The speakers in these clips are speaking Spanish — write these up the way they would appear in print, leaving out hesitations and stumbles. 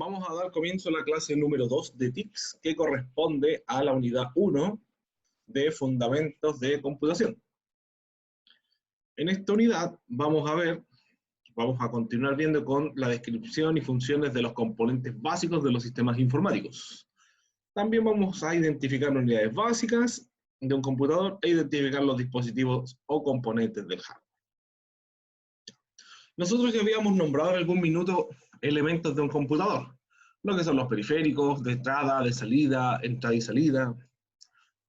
Vamos a dar comienzo a la clase número 2 de TICS, que corresponde a la unidad 1 de Fundamentos de Computación. En esta unidad vamos a continuar viendo con la descripción y funciones de los componentes básicos de los sistemas informáticos. También vamos a identificar unidades básicas de un computador e identificar los dispositivos o componentes del hardware. Nosotros ya habíamos nombrado en algún minuto elementos de un computador, lo que son los periféricos, de entrada y salida,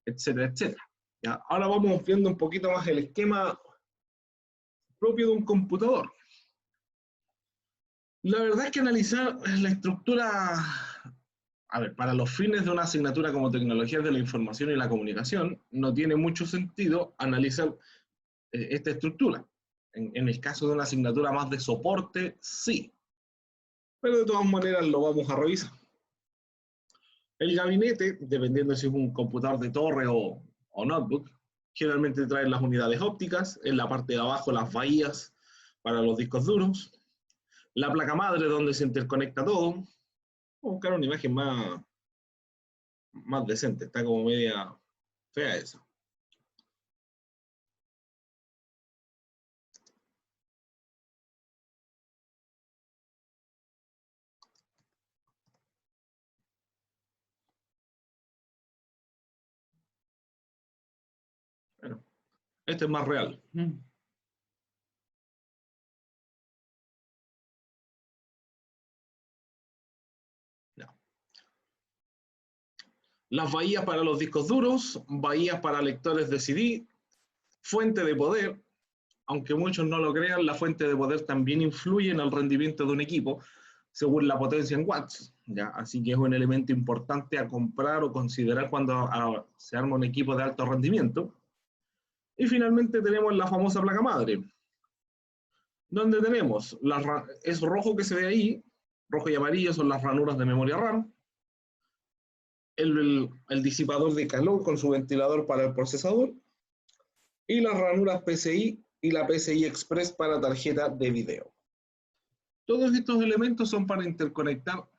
etcétera, etcétera. ¿Ya? Ahora vamos viendo un poquito más el esquema propio de un computador. La verdad es que analizar la estructura, para los fines de una asignatura como Tecnologías de la Información y la Comunicación, no tiene mucho sentido analizar esta estructura. En el caso de una asignatura más de soporte, sí. Pero de todas maneras lo vamos a revisar. El gabinete, dependiendo si es un computador de torre o notebook, generalmente trae las unidades ópticas, en la parte de abajo las bahías para los discos duros, la placa madre donde se interconecta todo. Vamos a buscar una imagen más decente, está como media fea esa. Bueno, este es más real. Las bahías para los discos duros, bahías para lectores de CD, fuente de poder. Aunque muchos no lo crean, la fuente de poder también influye en el rendimiento de un equipo, según la potencia en watts, ¿ya? Así que es un elemento importante a comprar o considerar cuando se arma un equipo de alto rendimiento. Y finalmente tenemos la famosa placa madre, donde tenemos, es rojo que se ve ahí, rojo y amarillo son las ranuras de memoria RAM, el disipador de calor con su ventilador para el procesador, y las ranuras PCI y la PCI Express para tarjeta de video. Todos estos elementos son para interconectar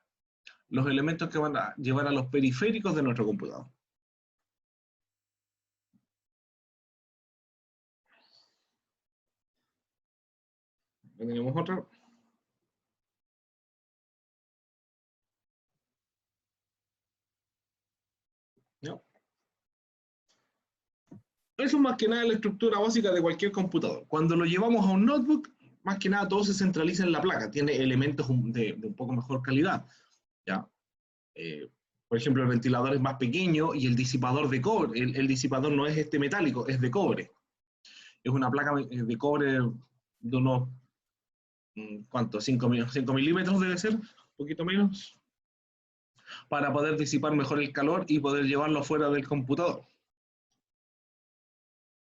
los elementos que van a llevar a los periféricos de nuestro computador. Aquí tenemos otra. ¿No? Eso más que nada es la estructura básica de cualquier computador. Cuando lo llevamos a un notebook, más que nada todo se centraliza en la placa, tiene elementos de un poco mejor calidad. ¿Ya? Por ejemplo, el ventilador es más pequeño y el disipador de cobre, el disipador no es este metálico, es de cobre. Es una placa de cobre de unos, ¿cuánto? 5 milímetros debe ser, un poquito menos, para poder disipar mejor el calor y poder llevarlo fuera del computador.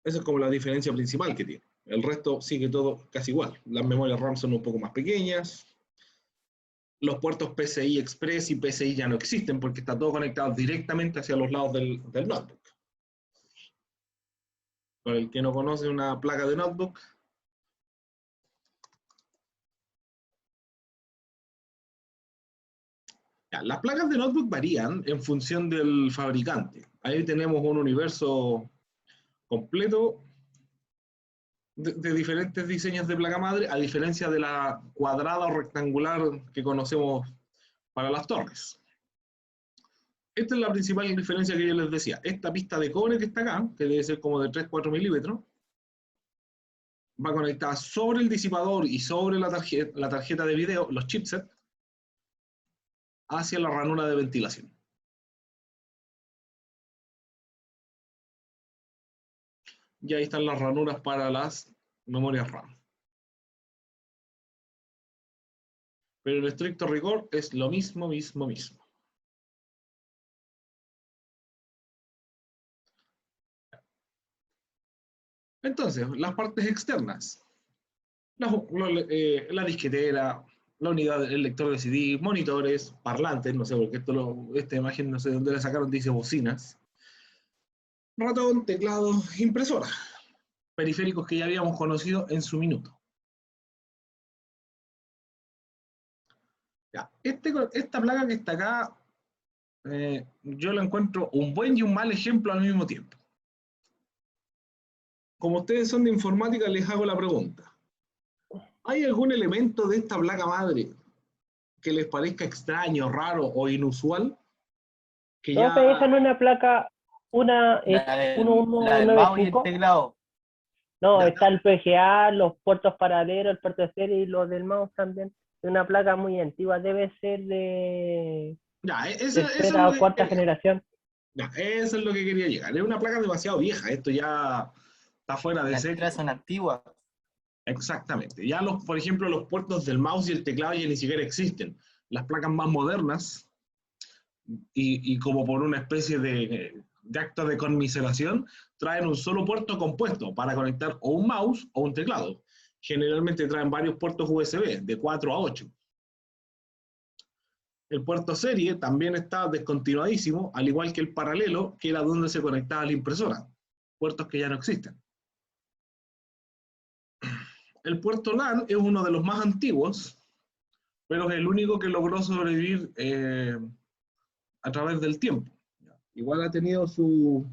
Esa es como la diferencia principal que tiene. El resto sigue todo casi igual. Las memorias RAM son un poco más pequeñas. Los puertos PCI Express y PCI ya no existen porque está todo conectado directamente hacia los lados del notebook. Para el que no conoce una placa de notebook, ya, las placas de notebook varían en función del fabricante. Ahí tenemos un universo completo de diferentes diseños de placa madre, a diferencia de la cuadrada o rectangular que conocemos para las torres. Esta es la principal diferencia que yo les decía. Esta pista de cobre que está acá, que debe ser como de 3-4 milímetros, va conectada sobre el disipador y sobre la tarjeta de video, los chipsets, hacia la ranura de ventilación. Y ahí están las ranuras para las memorias RAM. Pero en estricto rigor es lo mismo. Entonces, las partes externas. La disquetera, la unidad del lector de CD, monitores, parlantes, no sé, porque esta imagen no sé de dónde la sacaron, dice bocinas. Ratón, teclado, impresora. Periféricos que ya habíamos conocido en su minuto. Ya, esta placa que está acá, yo la encuentro un buen y un mal ejemplo al mismo tiempo. Como ustedes son de informática, les hago la pregunta. ¿Hay algún elemento de esta placa madre que les parezca extraño, raro o inusual? Que Profe, esa ya... no es una placa, una es La del mouse y el 1195. teclado. No, Ya, está el VGA, los puertos paralelos, el puerto de serie y los del mouse también. Es una placa muy antigua, debe ser de ya, eso es tercera lo o que cuarta quería. generación. Ya, eso es lo que quería llegar. Es una placa demasiado vieja. Esto ya está fuera de Las serie. letras son antiguas. Exactamente. Ya por ejemplo, los puertos del mouse y el teclado ya ni siquiera existen. Las placas más modernas, y como por una especie de acto de conmiseración, traen un solo puerto compuesto para conectar o un mouse o un teclado. Generalmente traen varios puertos USB, de 4 a 8. El puerto serie también está descontinuadísimo, al igual que el paralelo, que era donde se conectaba la impresora. Puertos que ya no existen. El puerto LAN es uno de los más antiguos, pero es el único que logró sobrevivir a través del tiempo. Igual ha tenido su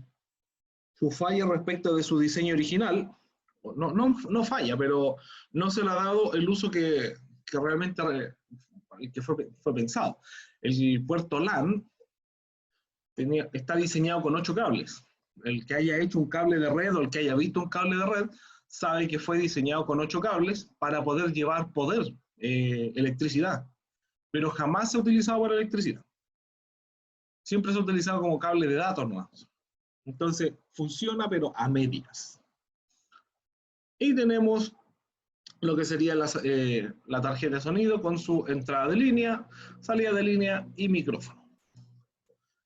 falla respecto de su diseño original. No falla, pero no se le ha dado el uso que realmente fue pensado. El puerto LAN está diseñado con 8 cables. El que haya hecho un cable de red o el que haya visto un cable de red sabe que fue diseñado con 8 cables para poder llevar electricidad, pero jamás se ha utilizado para electricidad. Siempre se ha utilizado como cable de datos nomás. Entonces funciona, pero a medias. Y tenemos lo que sería la tarjeta de sonido con su entrada de línea, salida de línea y micrófono,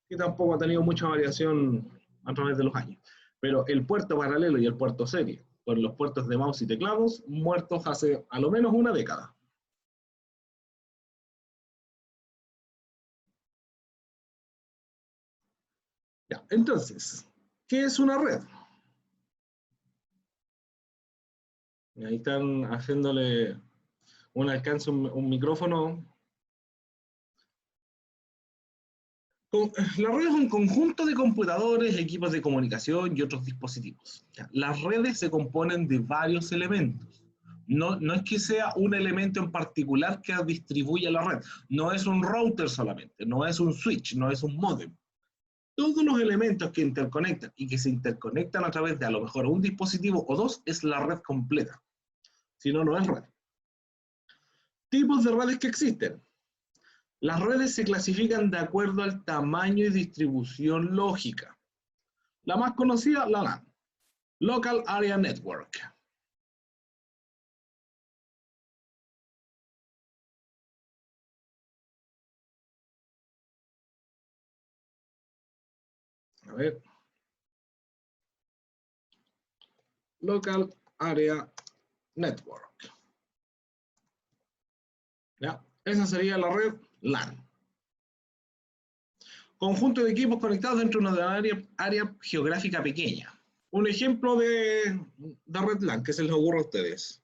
que tampoco ha tenido mucha variación a través de los años. Pero el puerto paralelo y el puerto serie, con los puertos de mouse y teclados, muertos hace a lo menos una década. Ya, entonces, ¿qué es una red? Ahí están haciéndole un alcance, un micrófono. La red es un conjunto de computadores, equipos de comunicación y otros dispositivos. Las redes se componen de varios elementos. No es que sea un elemento en particular que distribuya la red. No es un router solamente, no es un switch, no es un módem. Todos los elementos que interconectan y que se interconectan a través de a lo mejor un dispositivo o dos es la red completa. Si no, no es red. Tipos de redes que existen. Las redes se clasifican de acuerdo al tamaño y distribución lógica. La más conocida, la LAN, Local Area Network. A ver. Local Area Network. ¿Ya? Esa sería la red LAN. Conjunto de equipos conectados dentro de una área geográfica pequeña. Un ejemplo de red LAN que se les ocurre a ustedes.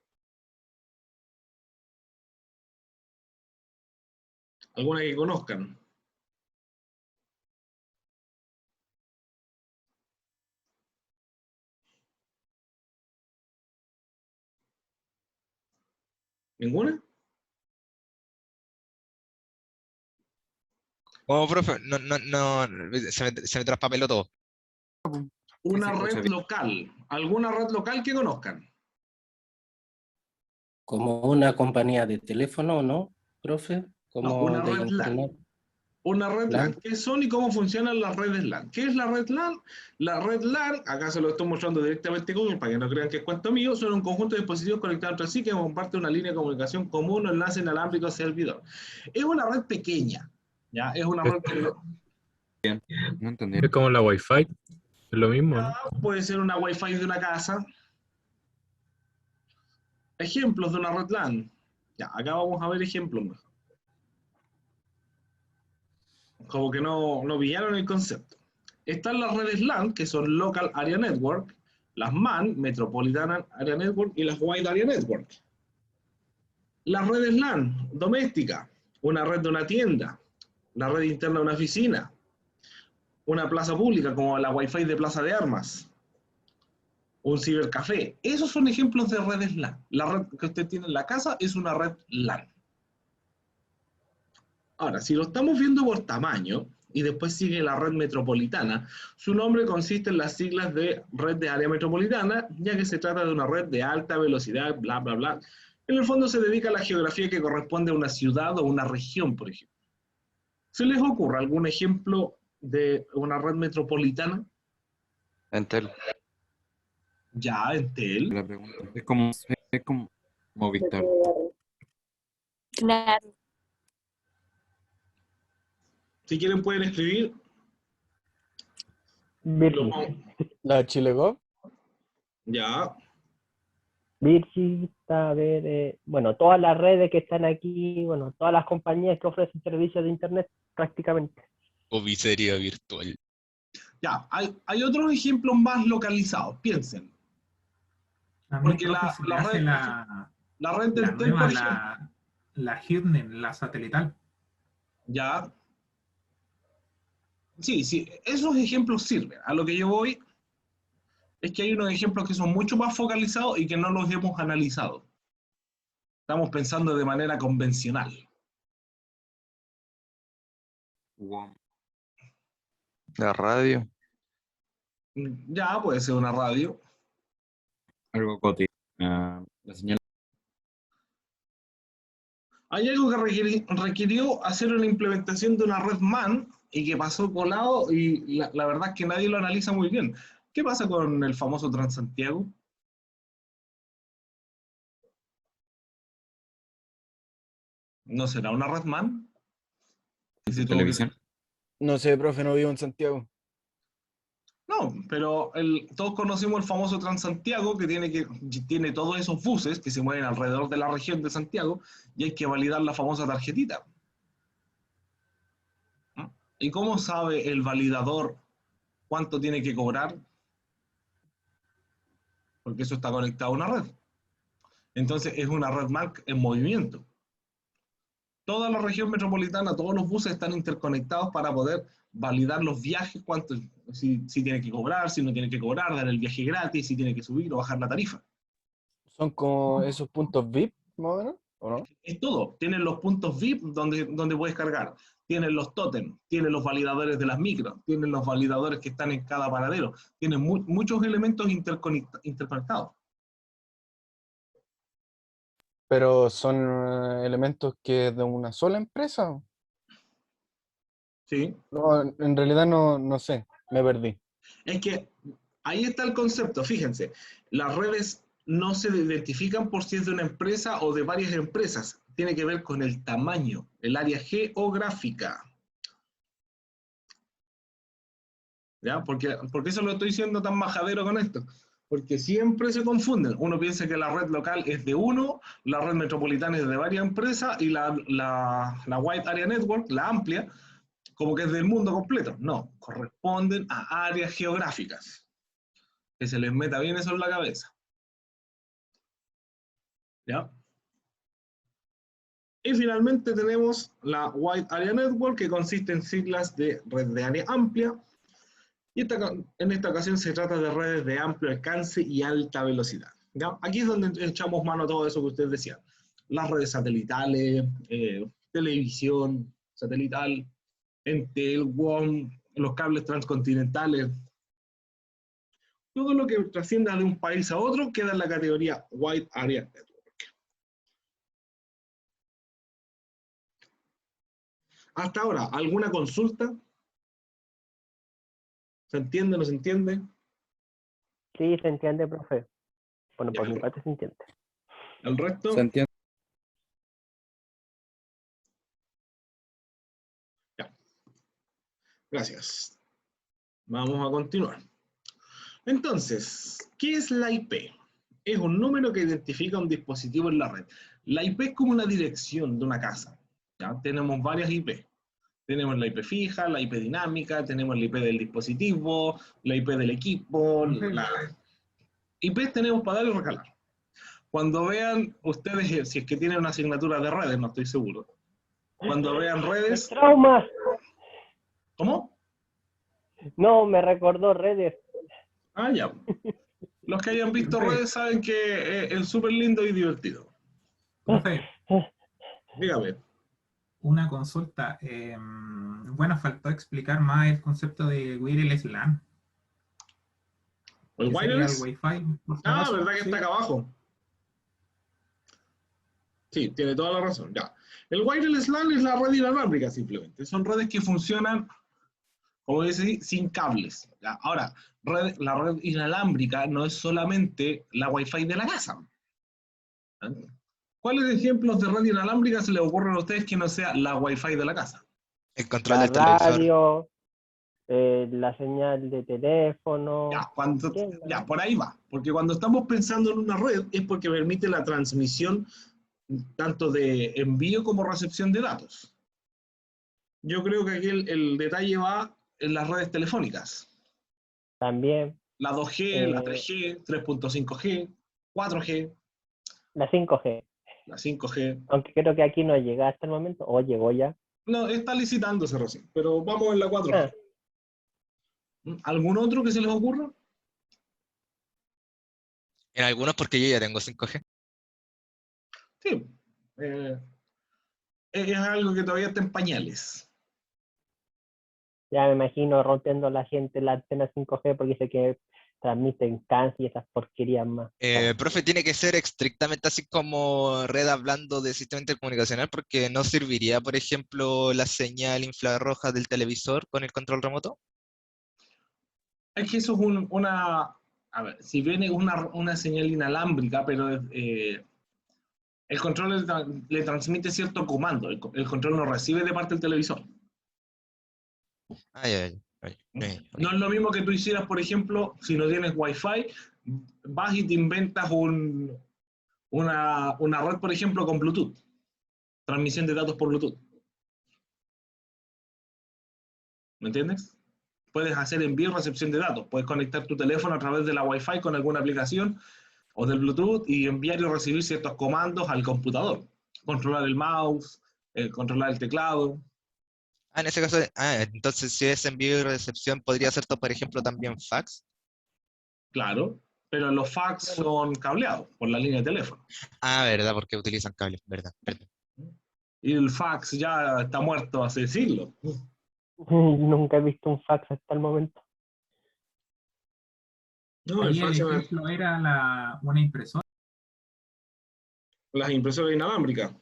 ¿Alguna que conozcan? ¿Ninguna? Oh, profe, se me traspapeló todo. Una Se escucha red bien. local. ¿Alguna red local que conozcan? Como una compañía de teléfono, ¿no, profe? No, Como una de red LAN. internet. Una red LAN. LAN. ¿Qué son y cómo funcionan las redes LAN? ¿Qué es la red LAN? La red LAN, acá se lo estoy mostrando directamente con Google para que no crean que es cuento mío, son un conjunto de dispositivos conectados entre sí que comparten una línea de comunicación común o enlace inalámbrico servidor. Es una red pequeña, ¿ya? Es una red que No entendí. Es como la Wi-Fi, es lo mismo, ¿no? puede ser una Wi-Fi de una casa. Ejemplos de una red LAN. Ya, acá vamos a ver ejemplos mejor. Como que no pillaron el concepto. Están las redes LAN, que son Local Area Network, las MAN, Metropolitan Area Network, y las Wide Area Network. Las redes LAN domésticas, una red de una tienda, la red interna de una oficina, una plaza pública como la Wi-Fi de Plaza de Armas, un cibercafé. Esos son ejemplos de redes LAN. La red que usted tiene en la casa es una red LAN. Ahora, si lo estamos viendo por tamaño, y después sigue la red metropolitana, su nombre consiste en las siglas de red de área metropolitana, ya que se trata de una red de alta velocidad, bla, bla, bla. En el fondo se dedica a la geografía que corresponde a una ciudad o una región, por ejemplo. ¿Se les ocurre algún ejemplo de una red metropolitana? Entel. Ya, Entel. La pregunta es como Movistar. Claro. Si quieren pueden escribir. Virgin. ¿La Chilegov? Ya. Virgin, a ver, bueno, todas las redes que están aquí, bueno, todas las compañías que ofrecen servicios de internet prácticamente. Comisaría virtual. Ya, hay otros ejemplos más localizados, piensen. Porque la red del Entel, por ejemplo. La HIRNET, la satelital. Ya. Sí, esos ejemplos sirven. A lo que yo voy es que hay unos ejemplos que son mucho más focalizados y que no los hemos analizado. Estamos pensando de manera convencional. Wow. La radio. Ya, puede ser una radio. Algo cotidiano. La señal. Hay algo que requirió hacer una implementación de una red MAN y que pasó colado y la verdad es que nadie lo analiza muy bien. ¿Qué pasa con el famoso Transantiago? ¿No será una red MAN? Televisión. No sé, profe, no vivo en Santiago. No, pero todos conocemos el famoso Transantiago que tiene todos esos buses que se mueven alrededor de la región de Santiago y hay que validar la famosa tarjetita. ¿Y cómo sabe el validador cuánto tiene que cobrar? Porque eso está conectado a una red. Entonces es una red MAN en movimiento. Toda la región metropolitana, todos los buses están interconectados para poder validar los viajes, si tiene que cobrar, si no tiene que cobrar, dar el viaje gratis, si tiene que subir o bajar la tarifa. ¿Son como esos puntos VIP, más o menos? ¿O no? Es todo. Tienen los puntos VIP donde puedes cargar. Tienen los tótems, tienen los validadores de las micros, tienen los validadores que están en cada paradero. Tienen muchos elementos interconectados. ¿Pero son elementos que de una sola empresa? Sí. No, en realidad no sé, me perdí. Es que ahí está el concepto, fíjense. Las redes no se identifican por si es de una empresa o de varias empresas. Tiene que ver con el tamaño, el área geográfica. ¿Ya? ¿Por qué eso lo estoy diciendo tan majadero con esto? Porque siempre se confunden. Uno piensa que la red local es de uno, la red metropolitana es de varias empresas y la Wide Area Network, la amplia, como que es del mundo completo. No, corresponden a áreas geográficas. Que se les meta bien eso en la cabeza. ¿Ya? Y finalmente tenemos la Wide Area Network, que consiste en siglas de red de área amplia. Y en esta ocasión se trata de redes de amplio alcance y alta velocidad. ¿Ya? Aquí es donde echamos mano a todo eso que ustedes decían. Las redes satelitales, televisión satelital, Entel, WOM, los cables transcontinentales. Todo lo que trascienda de un país a otro queda en la categoría Wide Area Network. Hasta ahora, ¿alguna consulta? ¿Se entiende o no se entiende? Sí, se entiende, profe. Bueno, por mi parte se entiende. ¿El resto? Se entiende. Ya. Gracias. Vamos a continuar. Entonces, ¿qué es la IP? Es un número que identifica un dispositivo en la red. La IP es como una dirección de una casa. ¿Ya? Tenemos varias IP. Tenemos la IP fija, la IP dinámica, tenemos la IP del dispositivo, la IP del equipo. IP tenemos para dar y recalar. Cuando vean ustedes, si es que tienen una asignatura de redes, no estoy seguro, Cuando vean redes... ¡Traumas! ¿Cómo? No, me recordó redes. Ah, ya. Los que hayan visto redes saben que es súper lindo y divertido. Profe, Dígame. una consulta. Bueno, faltó explicar más el concepto de wireless LAN. ¿El ¿Qué sería el wireless? Wi-Fi? por si Ah, acaso? ¿verdad que Sí. está acá abajo? Sí, tiene toda la razón. Ya. El wireless LAN es la red inalámbrica simplemente. Son redes que funcionan, como dice, sin cables. Ya. Ahora, la red inalámbrica no es solamente la Wi-Fi de la casa. ¿Cuáles ejemplos de red inalámbrica se les ocurren a ustedes que no sea la Wi-Fi de la casa? El control La del televisor. radio, la señal de teléfono. Ya, por ahí va. Porque cuando estamos pensando en una red es porque permite la transmisión tanto de envío como recepción de datos. Yo creo que aquí el detalle va en las redes telefónicas. También. La 2G, la 3G, 3.5G, 4G, La 5G. la 5G. Aunque creo que aquí no llega hasta el momento. O llegó ya. No, está licitándose recién, pero vamos en la 4G. ¿Algún otro que se les ocurra? En algunos porque yo ya tengo 5G. Sí. Es algo que todavía está en pañales. Ya me imagino rompiendo la gente la antena 5G porque sé que transmiten cáncer y esas porquerías más. Profe, tiene que ser estrictamente así como red hablando de sistema intercomunicacional porque no serviría, por ejemplo, la señal infrarroja del televisor con el control remoto. Es que eso es una... A ver, si bien es una señal inalámbrica, pero el control le transmite cierto comando. El control no recibe de parte del televisor. No es lo mismo que tú hicieras, por ejemplo, si no tienes Wi-Fi, vas y te inventas una red, por ejemplo, con Bluetooth. Transmisión de datos por Bluetooth. ¿Me entiendes? Puedes hacer envío y recepción de datos. Puedes conectar tu teléfono a través de la Wi-Fi con alguna aplicación o del Bluetooth y enviar y recibir ciertos comandos al computador. Controlar el mouse, controlar el teclado. En ese caso, entonces si es envío y recepción, ¿podría ser, por ejemplo, también fax? Claro, pero los fax son cableados por la línea de teléfono. Verdad, porque utilizan cables, verdad. Y el fax ya está muerto hace siglos. Nunca he visto un fax hasta el momento. No, Ahí el ejemplo era una impresora. Las impresoras inalámbricas.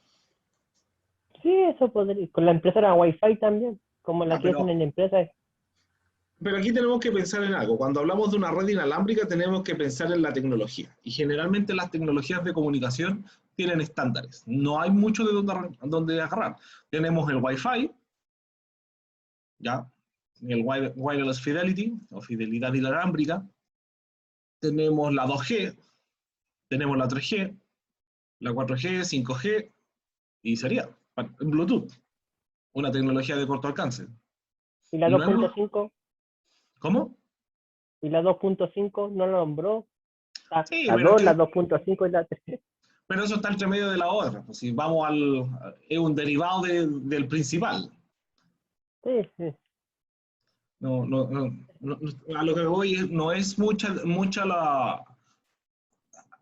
Sí, eso podría. Con la impresora Wi-Fi también, como la que hacen en la empresa. Pero aquí tenemos que pensar en algo. Cuando hablamos de una red inalámbrica tenemos que pensar en la tecnología. Y generalmente las tecnologías de comunicación tienen estándares. No hay mucho de dónde agarrar. Tenemos el Wi-Fi, ¿ya? El Wireless Fidelity, o fidelidad inalámbrica. Tenemos la 2G, tenemos la 3G, la 4G, 5G, y sería Bluetooth, una tecnología de corto alcance. ¿Y la 2.5? ¿Cómo? ¿Y la 2.5 no lo nombró? Sí, la 2, la 2.5 y la 3. Pero eso está entre medio de la otra. Pues si vamos es un derivado del principal. Sí, sí. No, a lo que voy no es mucha la...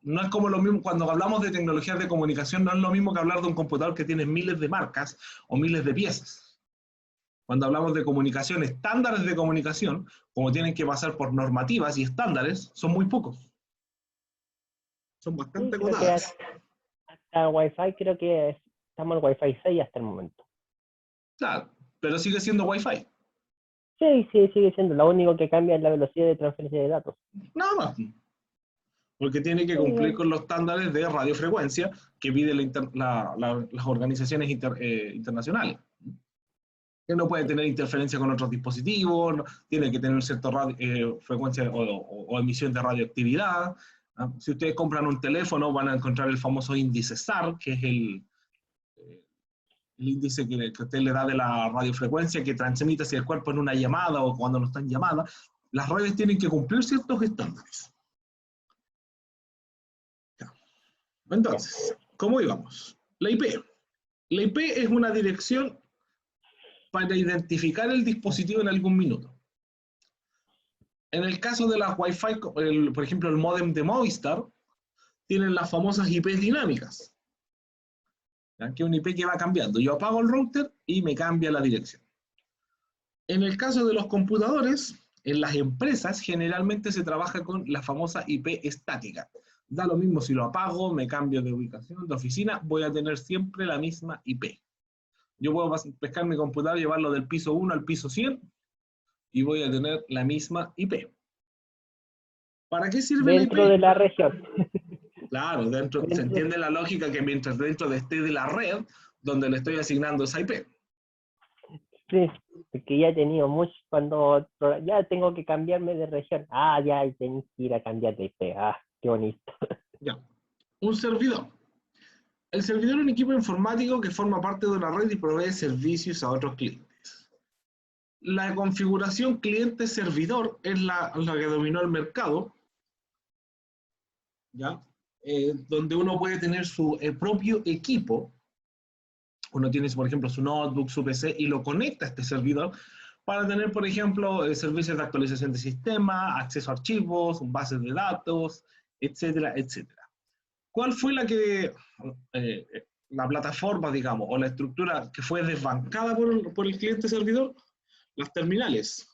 No es como lo mismo, cuando hablamos de tecnologías de comunicación, no es lo mismo que hablar de un computador que tiene miles de marcas o miles de piezas. Cuando hablamos de comunicación, estándares de comunicación, como tienen que pasar por normativas y estándares, son muy pocos. Son bastante acotadas. Hasta Wi-Fi creo que estamos en Wi-Fi 6 hasta el momento. Claro, pero sigue siendo Wi-Fi. Sí, sigue siendo. Lo único que cambia es la velocidad de transferencia de datos. Nada más. Porque tiene que cumplir con los estándares de radiofrecuencia que piden las organizaciones internacionales. Que no puede tener interferencia con otros dispositivos, tiene que tener cierta frecuencia o emisión de radioactividad. Si ustedes compran un teléfono van a encontrar el famoso índice SAR, que es el índice que usted le da de la radiofrecuencia que transmite hacia el cuerpo en una llamada o cuando no está en llamada. Las redes tienen que cumplir ciertos estándares. Entonces, ¿cómo íbamos? La IP. La IP es una dirección para identificar el dispositivo en algún minuto. En el caso de las Wi-Fi, por ejemplo, el módem de Movistar, tienen las famosas IPs dinámicas. ¿Ya? Que es una IP que va cambiando. Yo apago el router y me cambia la dirección. En el caso de los computadores, en las empresas generalmente se trabaja con la famosa IP estática. Da lo mismo si lo apago, me cambio de ubicación, de oficina, voy a tener siempre la misma IP. Yo puedo pescar mi computador, llevarlo del piso 1 al piso 100 y voy a tener la misma IP. ¿Para qué sirve la IP? Dentro de la región. Claro, se entiende la lógica que mientras dentro esté de la red donde le estoy asignando esa IP. Sí, porque ya he tenido mucho cuando ya tengo que cambiarme de región. Ah, ya tenés que ir a cambiar de IP. Ah, qué bonito. Ya. Un servidor. El servidor es un equipo informático que forma parte de una red y provee servicios a otros clientes. La configuración cliente-servidor es la que dominó el mercado, ¿ya? Donde uno puede tener su propio equipo. Uno tiene, por ejemplo, su notebook, su PC y lo conecta a este servidor para tener, por ejemplo, servicios de actualización de sistema, acceso a archivos, bases de datos, etcétera, etcétera. ¿Cuál fue la plataforma, digamos, o la estructura que fue desbancada por el cliente servidor? Las terminales.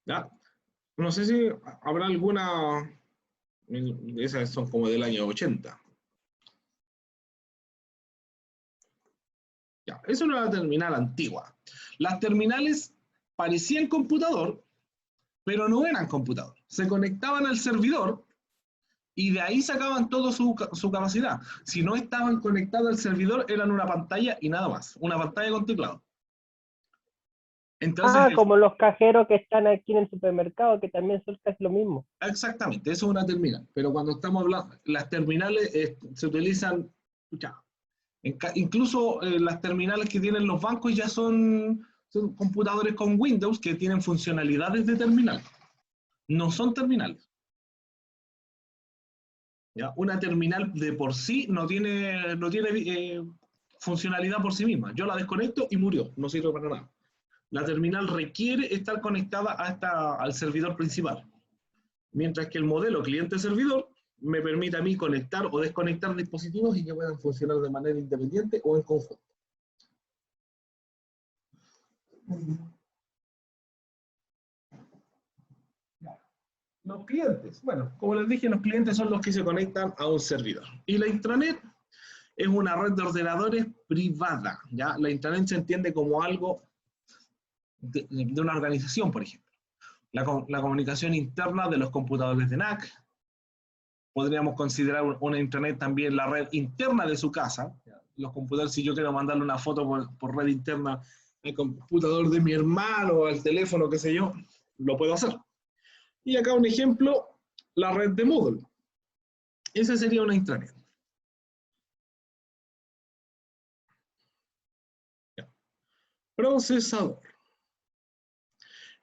¿Ya? No sé si habrá alguna, esas son como del año 80. Ya, eso no era la terminal antigua. Las terminales parecían computador, pero no eran computador. Se conectaban al servidor y de ahí sacaban toda su capacidad. Si no estaban conectadas al servidor, eran una pantalla y nada más. Una pantalla con teclado. Entonces, como los cajeros que están aquí en el supermercado, que también son casi lo mismo. Exactamente, eso es una terminal. Pero cuando estamos hablando, las terminales se utilizan, incluso las terminales que tienen los bancos ya son computadores con Windows que tienen funcionalidades de terminal. No son terminales. ¿Ya? Una terminal de por sí no tiene funcionalidad por sí misma. Yo la desconecto y murió, no sirve para nada. La terminal requiere estar conectada al servidor principal. Mientras que el modelo cliente-servidor me permite a mí conectar o desconectar dispositivos y que puedan funcionar de manera independiente o en conjunto. Los clientes, bueno, como les dije, los clientes son los que se conectan a un servidor. Y la intranet es una red de ordenadores privada, ¿ya? La intranet se entiende como algo de una organización, por ejemplo. La comunicación interna de los computadores de NAC. Podríamos considerar una intranet también la red interna de su casa. Los computadores, si yo quiero mandarle una foto por red interna al computador de mi hermano, al teléfono, qué sé yo, lo puedo hacer. Y acá un ejemplo, la red de Moodle. Esa sería una intranet. Procesador.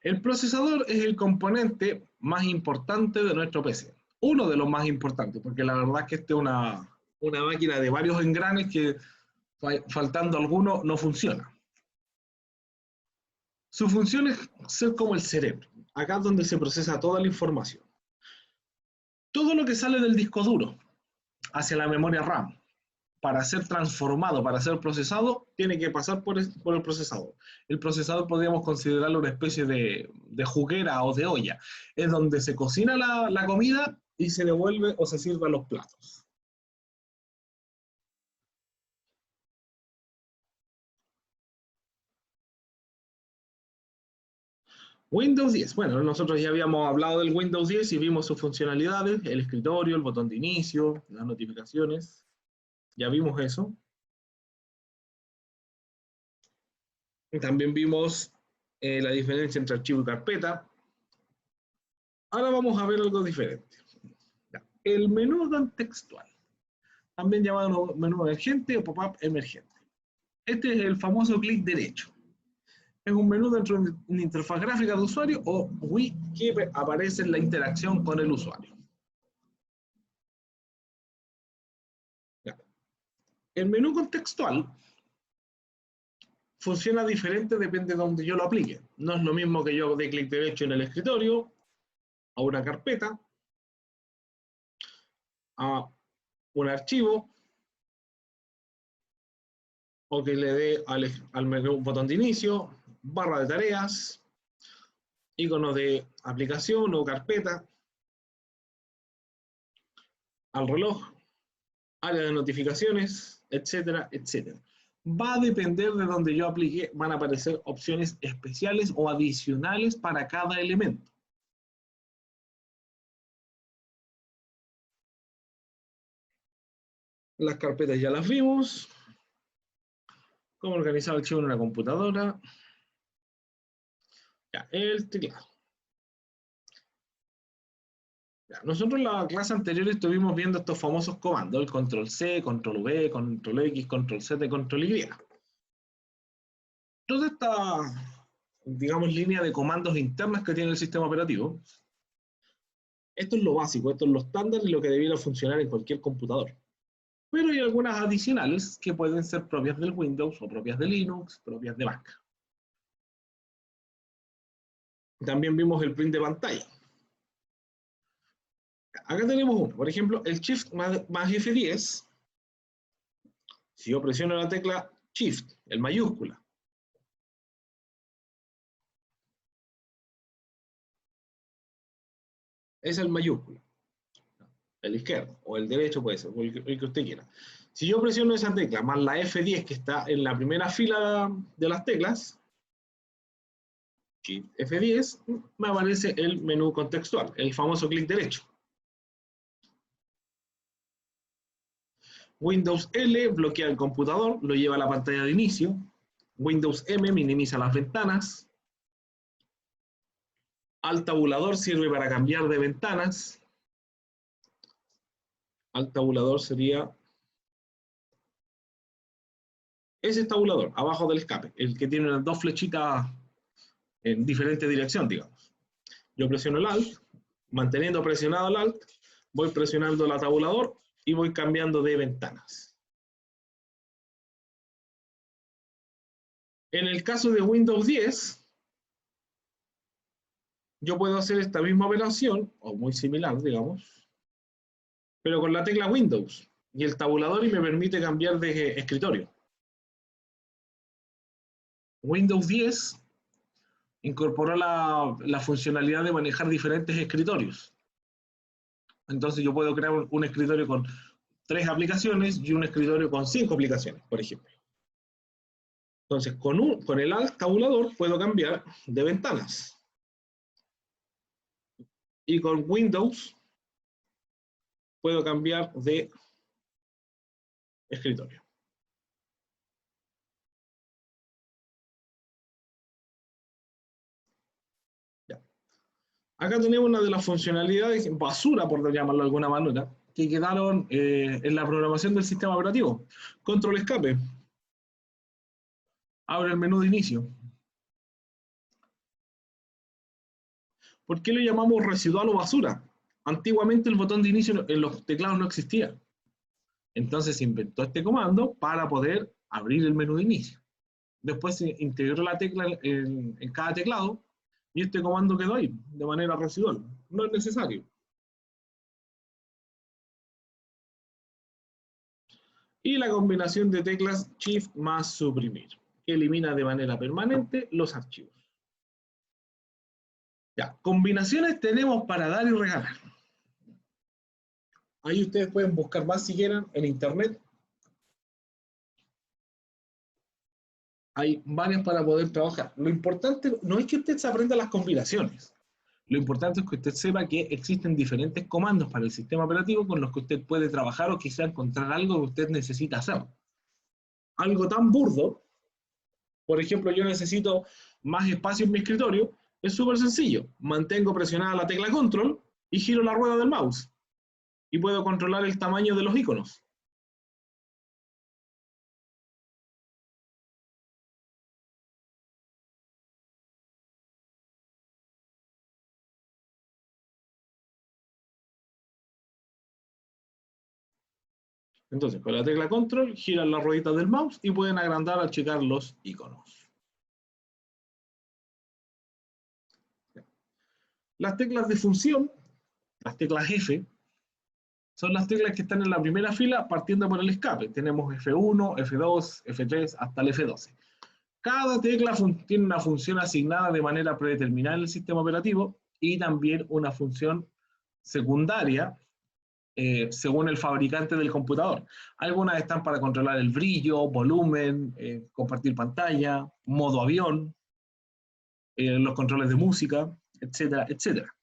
El procesador es el componente más importante de nuestro PC. Uno de los más importantes, porque la verdad es que esta es una máquina de varios engranes que, faltando alguno, no funciona. Su función es ser como el cerebro. Acá es donde se procesa toda la información. Todo lo que sale del disco duro hacia la memoria RAM, para ser transformado, para ser procesado, tiene que pasar por el procesador. El procesador podríamos considerarlo una especie de juguera o de olla. Es donde se cocina la comida y se devuelve o se sirve a los platos. Windows 10. Bueno, nosotros ya habíamos hablado del Windows 10 y vimos sus funcionalidades, el escritorio, el botón de inicio, las notificaciones. Ya vimos eso. También vimos la diferencia entre archivo y carpeta. Ahora vamos a ver algo diferente. El menú textual, también llamado menú emergente o pop-up emergente. Este es el famoso clic derecho. Es un menú dentro de una interfaz gráfica de usuario o GUI que aparece en la interacción con el usuario. Ya. El menú contextual funciona diferente, depende de donde yo lo aplique. No es lo mismo que yo dé clic derecho en el escritorio, a una carpeta, a un archivo, o que le dé al menú botón de inicio, barra de tareas, icono de aplicación o carpeta, al reloj, área de notificaciones, etcétera, etcétera. Va a depender de donde yo aplique, van a aparecer opciones especiales o adicionales para cada elemento. Las carpetas ya las vimos. Cómo organizar el archivo en una computadora. Ya, el teclado. Ya, nosotros en la clase anterior estuvimos viendo estos famosos comandos, el control C, control V, control X, control Z y control Y. Toda esta, digamos, línea de comandos internas que tiene el sistema operativo, esto es lo básico, esto es lo estándar y lo que debiera funcionar en cualquier computador. Pero hay algunas adicionales que pueden ser propias del Windows o propias de Linux, propias de Mac. También vimos el print de pantalla. Acá tenemos uno, por ejemplo, el Shift más F10. Si yo presiono la tecla Shift, el mayúscula, es el mayúscula, el izquierdo o el derecho puede ser, el que usted quiera. Si yo presiono esa tecla más la F10 que está en la primera fila de las teclas, Shift F10, me aparece el menú contextual, el famoso clic derecho. Windows L bloquea el computador, lo lleva a la pantalla de inicio. Windows M minimiza las ventanas. Alt tabulador sirve para cambiar de ventanas. Alt tabulador sería ese tabulador, abajo del escape, el que tiene las dos flechitas en diferente dirección, digamos. Yo presiono el Alt, manteniendo presionado el Alt, voy presionando el tabulador y voy cambiando de ventanas. En el caso de Windows 10, yo puedo hacer esta misma operación, o muy similar, digamos, pero con la tecla Windows y el tabulador y me permite cambiar de escritorio. Windows 10 incorporó la funcionalidad de manejar diferentes escritorios. Entonces yo puedo crear un escritorio con 3 aplicaciones y un escritorio con 5 aplicaciones, por ejemplo. Entonces con el Alt tabulador puedo cambiar de ventanas. Y con Windows puedo cambiar de escritorio. Ya. Acá tenemos una de las funcionalidades basura, por llamarlo de alguna manera, que quedaron en la programación del sistema operativo. Control escape. Abre el menú de inicio. ¿Por qué lo llamamos residual o basura? Antiguamente el botón de inicio en los teclados no existía. Entonces se inventó este comando para poder abrir el menú de inicio. Después se integró la tecla en cada teclado y este comando quedó ahí de manera residual. No es necesario. Y la combinación de teclas Shift más suprimir, que elimina de manera permanente los archivos. Ya, combinaciones tenemos para dar y regalar. Ahí ustedes pueden buscar más si quieren en internet. Hay varias para poder trabajar. Lo importante no es que usted se aprenda las combinaciones. Lo importante es que usted sepa que existen diferentes comandos para el sistema operativo con los que usted puede trabajar o quizá encontrar algo que usted necesita hacer. Algo tan burdo, por ejemplo, yo necesito más espacio en mi escritorio, es súper sencillo. Mantengo presionada la tecla Control y giro la rueda del mouse. Y puedo controlar el tamaño de los iconos. Entonces, con la tecla control, giran las rueditas del mouse y pueden agrandar o achicar los iconos. Las teclas de función, las teclas F, son las teclas que están en la primera fila partiendo por el escape. Tenemos F1, F2, F3, hasta el F12. Cada tecla tiene una función asignada de manera predeterminada en el sistema operativo y también una función secundaria según el fabricante del computador. Algunas están para controlar el brillo, volumen, compartir pantalla, modo avión, los controles de música, etcétera, etcétera.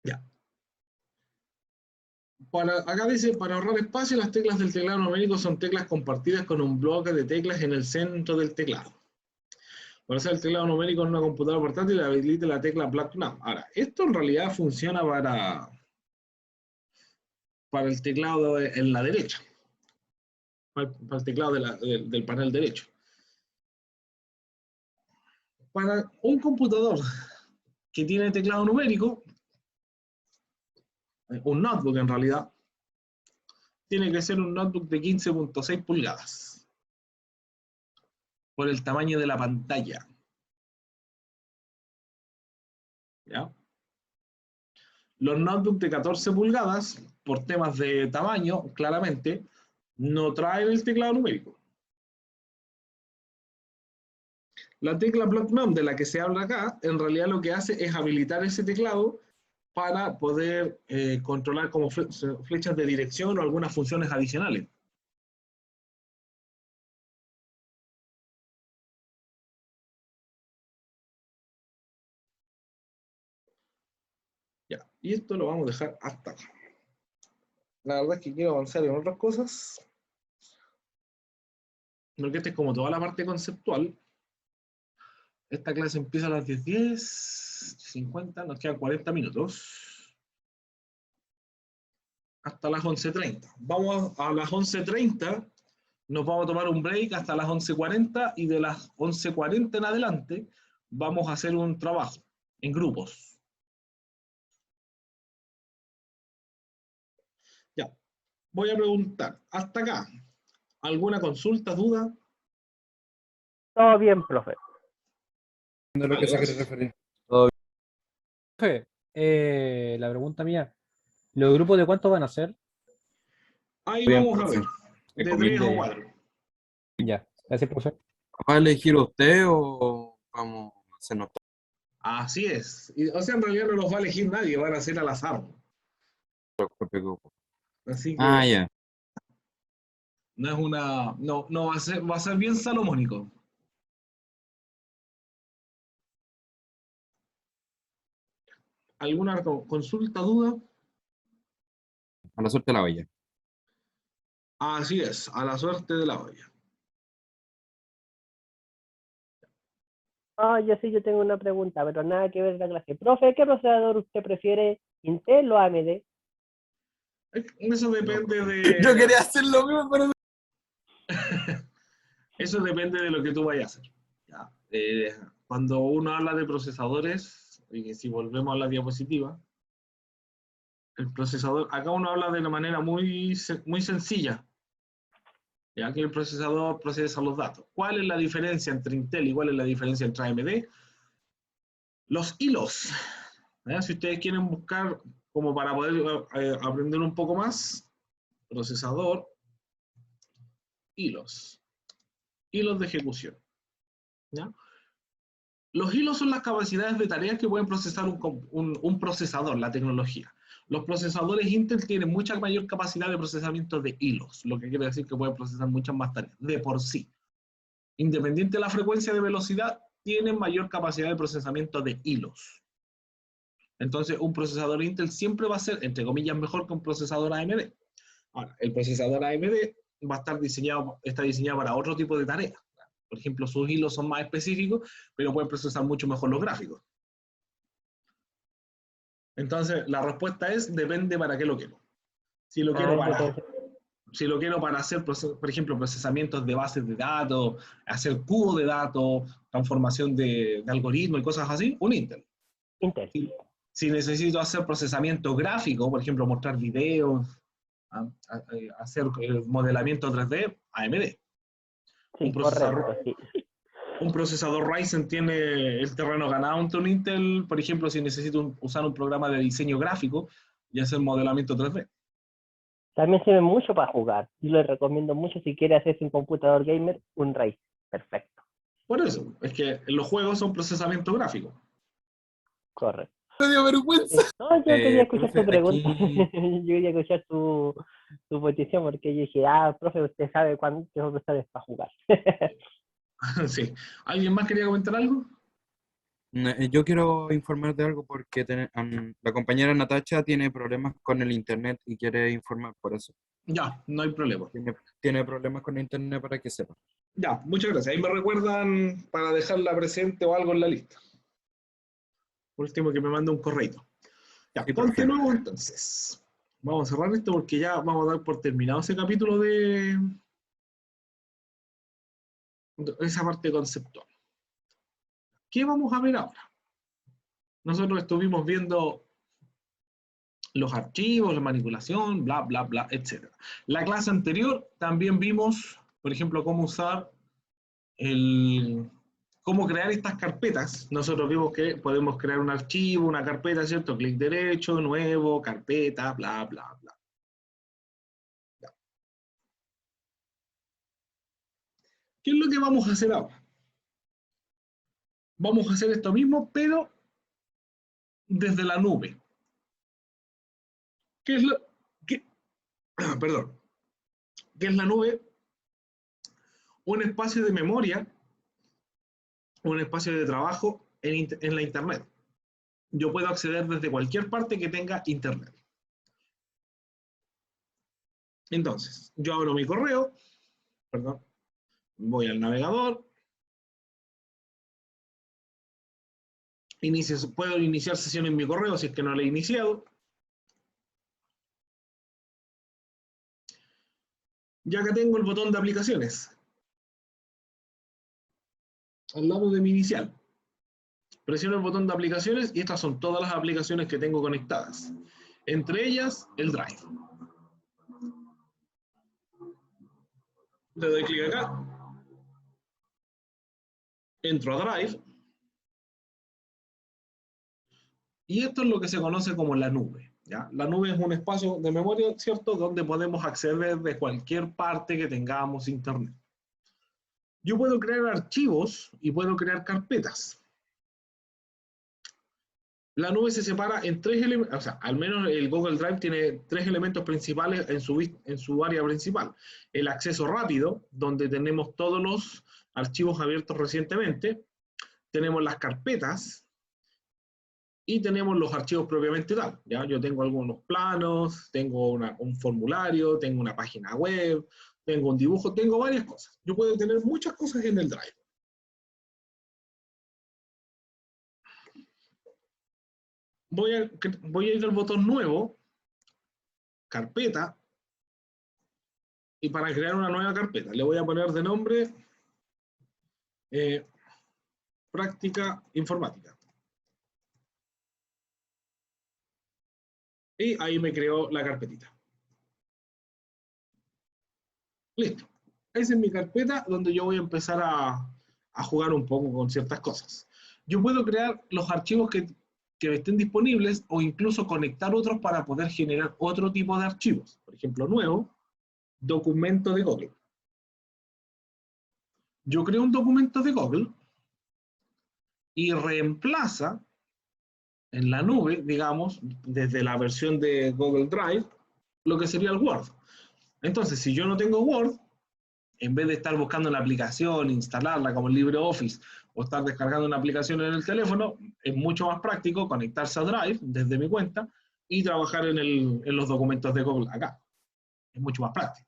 Ya. Acá dice, para ahorrar espacio, las teclas del teclado numérico son teclas compartidas con un bloque de teclas en el centro del teclado. Para hacer el teclado numérico en una computadora portátil, habilite la tecla Black Now. Ahora, esto en realidad funciona para el teclado en la derecha, para el teclado del panel derecho. Para un computador que tiene teclado numérico, un notebook en realidad, tiene que ser un notebook de 15.6 pulgadas por el tamaño de la pantalla. ¿Ya? Los notebooks de 14 pulgadas, por temas de tamaño, claramente, no traen el teclado numérico. La tecla Block Num de la que se habla acá, en realidad lo que hace es habilitar ese teclado para poder controlar como flechas de dirección o algunas funciones adicionales. Ya, y esto lo vamos a dejar hasta acá. La verdad es que quiero avanzar en otras cosas. Porque esta es como toda la parte conceptual. Esta clase empieza a las 10:50, nos quedan 40 minutos. Hasta las 11:30. Vamos a las 11:30, nos vamos a tomar un break hasta las 11:40 y de las 11:40 en adelante vamos a hacer un trabajo en grupos. Ya, voy a preguntar, hasta acá, ¿alguna consulta, duda? Todo bien, profe. De lo que se quiere referir. Profe, la pregunta mía, ¿los grupos de cuántos van a ser? Ahí Bien, vamos a ver, profe. de 3 o 4. Ya, gracias, profesor. ¿Va a elegir usted o vamos a hacernos todo? Así es. O sea, en realidad no los va a elegir nadie, van a ser al azar. Su propio grupo? Así que Ah, ya. no es una. No va a ser bien salomónico. ¿Alguna consulta, duda? A la suerte de la olla. Así es, a la suerte de la olla. Ah, yo tengo una pregunta, pero nada que ver con la clase. Profe, ¿qué procesador usted prefiere, Intel o AMD? Eso depende de. Yo quería hacer lo mismo, pero Eso depende de lo que tú vayas a hacer. Ya. Cuando uno habla de procesadores, y si volvemos a la diapositiva, el procesador, acá uno habla de una manera muy sencilla. Ya que el procesador procesa los datos. ¿Cuál es la diferencia entre Intel y cuál es la diferencia entre AMD? Los hilos. ¿Ya? Si ustedes quieren buscar como para poder aprender un poco más, procesador, hilos. Hilos de ejecución. ¿Ya? Los hilos son las capacidades de tareas que pueden procesar un procesador, la tecnología. Los procesadores Intel tienen mucha mayor capacidad de procesamiento de hilos, lo que quiere decir que pueden procesar muchas más tareas, de por sí. Independiente de la frecuencia de velocidad, tienen mayor capacidad de procesamiento de hilos. Entonces, un procesador Intel siempre va a ser, entre comillas, mejor que un procesador AMD. Ahora, el procesador AMD está diseñado para otro tipo de tareas. Por ejemplo, sus hilos son más específicos, pero pueden procesar mucho mejor los gráficos. Entonces, la respuesta es, depende para qué lo quiero. Si lo quiero para hacer, por ejemplo, procesamientos de bases de datos, hacer cubos de datos, transformación de algoritmos y cosas así, un Intel. Intel. Si necesito hacer procesamiento gráfico, por ejemplo, mostrar videos, hacer modelamiento 3D, AMD. Sí, correcto, sí. Un procesador Ryzen tiene el terreno ganado ante un Intel, por ejemplo, si necesito usar un programa de diseño gráfico y hacer modelamiento 3D. También sirve mucho para jugar. Yo les recomiendo mucho si quiere hacerse un computador gamer, un Ryzen. Perfecto. Por eso, es que los juegos son procesamiento gráfico. Correcto. Me dio vergüenza. No, yo quería escuchar profe, tu pregunta. aquí- Yo quería escuchar tu petición porque yo dije, profe, usted sabe cuántos profesores para jugar. Sí. ¿Alguien más quería comentar algo? Yo quiero informar de algo porque la compañera Natacha tiene problemas con el internet y quiere informar por eso. Ya, no hay problema. Tiene problemas con el internet para que sepa. Ya, muchas gracias. Ahí me recuerdan para dejarla presente o algo en la lista. Por último, que me mande un correo. Ya, Sí, profe. continuemos entonces. Vamos a cerrar esto porque ya vamos a dar por terminado ese capítulo de esa parte conceptual. ¿Qué vamos a ver ahora? Nosotros estuvimos viendo los archivos, la manipulación, bla, bla, bla, etc. La clase anterior también vimos, por ejemplo, cómo usar cómo crear estas carpetas. Nosotros vimos que podemos crear un archivo, una carpeta, ¿cierto? Clic derecho, nuevo, carpeta, bla, bla, bla. Ya. ¿Qué es lo que vamos a hacer ahora? Vamos a hacer esto mismo, pero desde la nube. ¿Qué es perdón. ¿Qué es la nube? Un espacio de memoria, un espacio de trabajo en la Internet. Yo puedo acceder desde cualquier parte que tenga Internet. Entonces, yo abro mi correo, perdón, voy al navegador, puedo iniciar sesión en mi correo si es que no la he iniciado. Ya que tengo el botón de aplicaciones al lado de mi inicial. Presiono el botón de aplicaciones y estas son todas las aplicaciones que tengo conectadas. Entre ellas, el Drive. Le doy clic acá. Entro a Drive. Y esto es lo que se conoce como la nube. ¿Ya? La nube es un espacio de memoria, ¿cierto?, donde podemos acceder de cualquier parte que tengamos Internet. Yo puedo crear archivos y puedo crear carpetas. La nube se separa en 3 elementos, o sea, al menos el Google Drive tiene 3 elementos principales en su área principal. El acceso rápido, donde tenemos todos los archivos abiertos recientemente. Tenemos las carpetas y tenemos los archivos propiamente tal. ¿Ya? Yo tengo algunos planos, tengo un formulario, tengo una página web, tengo un dibujo, tengo varias cosas. Yo puedo tener muchas cosas en el Drive. Voy a ir al botón nuevo, carpeta, y para crear una nueva carpeta le voy a poner de nombre práctica informática. Y ahí me creó la carpetita. Listo. Esa es mi carpeta donde yo voy a empezar a jugar un poco con ciertas cosas. Yo puedo crear los archivos que estén disponibles o incluso conectar otros para poder generar otro tipo de archivos. Por ejemplo, nuevo, documento de Google. Yo creo un documento de Google y reemplaza en la nube, digamos, desde la versión de Google Drive, lo que sería el Word. Entonces, si yo no tengo Word, en vez de estar buscando una aplicación, instalarla como el LibreOffice, o estar descargando una aplicación en el teléfono, es mucho más práctico conectarse a Drive desde mi cuenta y trabajar en los documentos de Google acá. Es mucho más práctico.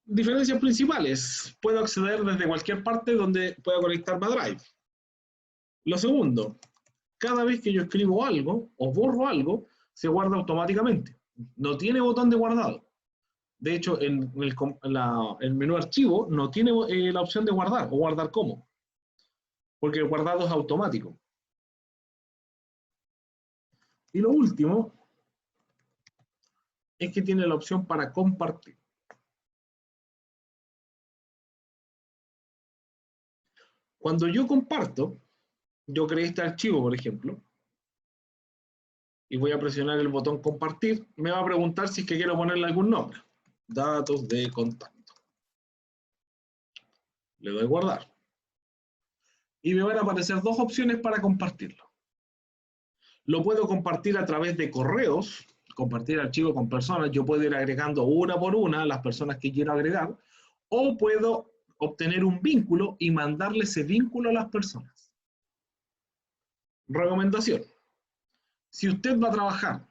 Diferencias principales. Puedo acceder desde cualquier parte donde pueda conectarme a Drive. Lo segundo, cada vez que yo escribo algo o borro algo, se guarda automáticamente. No tiene botón de guardado. De hecho, en el menú archivo no tiene la opción de guardar o guardar como. Porque el guardado es automático. Y lo último es que tiene la opción para compartir. Cuando yo comparto, yo creé este archivo, por ejemplo, y voy a presionar el botón compartir, me va a preguntar si es que quiero ponerle algún nombre. Datos de contacto. Le doy guardar. Y me van a aparecer dos opciones para compartirlo. Lo puedo compartir a través de correos, compartir archivo con personas. Yo puedo ir agregando una por una las personas que quiero agregar, o puedo obtener un vínculo y mandarle ese vínculo a las personas. Recomendación. Si usted va a trabajar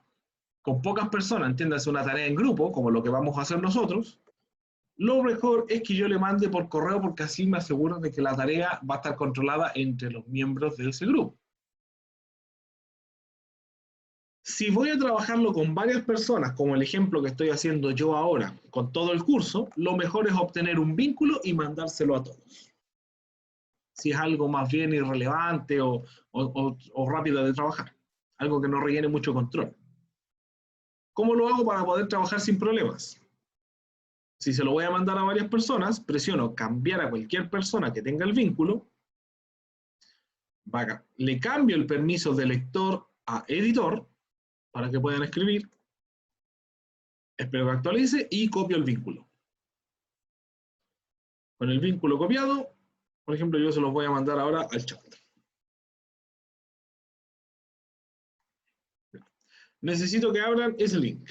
con pocas personas, entiéndase una tarea en grupo, como lo que vamos a hacer nosotros, lo mejor es que yo le mande por correo, porque así me aseguro de que la tarea va a estar controlada entre los miembros de ese grupo. Si voy a trabajarlo con varias personas, como el ejemplo que estoy haciendo yo ahora, con todo el curso, lo mejor es obtener un vínculo y mandárselo a todos. Si es algo más bien irrelevante o rápido de trabajar, algo que no requiere mucho control. ¿Cómo lo hago para poder trabajar sin problemas? Si se lo voy a mandar a varias personas, presiono cambiar a cualquier persona que tenga el vínculo, le cambio el permiso de lector a editor, para que puedan escribir, espero que actualice y copio el vínculo. Con el vínculo copiado, por ejemplo, yo se los voy a mandar ahora al chat. Necesito que abran ese link.